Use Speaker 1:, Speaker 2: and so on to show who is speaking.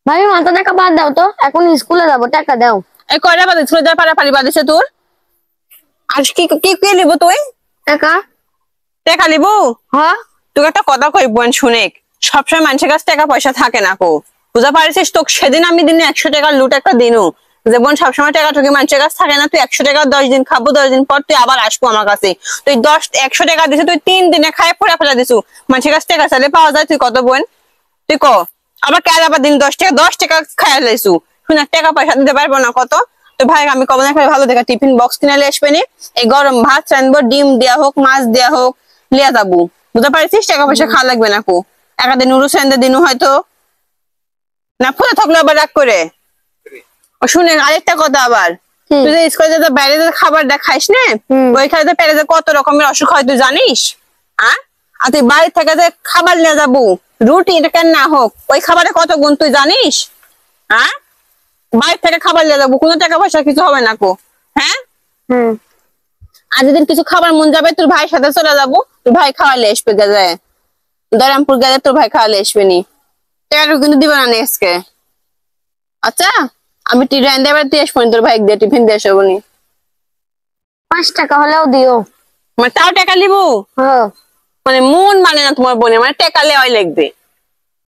Speaker 1: ভাবি মাথা টাকা বাদ দাও তো, এখন স্কুলে যাবো, টাকা দাও।
Speaker 2: এই কয়টা বাজে স্কুলে যাওয়ার পারা পারি বাজেছে তোর? আজ কি কি কি লিব তুই?
Speaker 1: টাকা।
Speaker 2: টাকা লিব?
Speaker 1: হ্যাঁ।
Speaker 2: তোকে একটা কথা কই বোন শুনে, সবসময় মানুষের কাছে টাকা পয়সা থাকে না কো, বুঝা পারিস? তোকে সেদিন আমি দিনে 100 টাকার লুট একটা দিনু, যে বোন সবসময় টাকা ঠুকি মানুষের কাছে থাকে না। তুই 100 টাকা 10 দিন খাবো, 10 দিন পর তুই আবার আসবো আমার কাছে। তুই 100 টাকা দিছিস, তুই 3 দিনে খায় পুরা ফেলা দিছু। মানুষের কাছে টাকা চাইলে পাওয়া যায়? তুই কত বোন তুই ক। আবার কে আবার দিন 10 টাকা খায় লাইছু, শুনে টাকা পয়সা দিতে পারবো না কত? তো ভাই আমি কবে না ভালো দেখা টিফিন বক্স কিনে আসবে নি, এই গরম ভাত রানবো, ডিম দেয়া হোক মাছ দেয়া হোক লিয়া যাবো, বুঝতে পারছিস? টাকা পয়সা খাওয়া লাগবে না কো। একাদিন নুরুস এনে দিনু হয়তো না, ফুলে থাকলো আবার রাগ করে। ও শুনে আরেকটা কথা, আবার তুই যে স্কুলে যে বাইরে যে খাবার খাইস না, ওইখানে তো পেটে যে কত রকমের অসুখ হয় তুই জানিস? হ্যাঁ, আর তুই বাড়ি থেকে যে খাবার নিয়ে যাবো, রুটি এটা কেন না হোক, ওই খাবারে কত গুণ তুই জানিস? হ্যাঁ, বাইরে থেকে খাবার নিয়ে যাবো, কোনো টাকা পয়সা কিছু হবে না কো। হ্যাঁ, আর যেদিন কিছু খাবার মন যাবে তোর ভাইয়ের সাথে চলে যাবো, তোর ভাই খাওয়ালে আসবে, গেলে দরামপুর গেলে তোর ভাই খাওয়ালে আসবে নি, টাকা কিন্তু দিবে না আজকে। আচ্ছা, আমি টিফিন দেবার দিয়ে আসবো, তোর ভাই দিয়ে টিফিন দিয়ে আসবো নি।
Speaker 1: 5 টাকা হলেও দিও।
Speaker 2: মানে তাও টাকা লিবো?
Speaker 1: হ্যাঁ।
Speaker 2: মানে মন মানে না তোমার বোনে, মানে টাকা লেওয়াই লাগবে।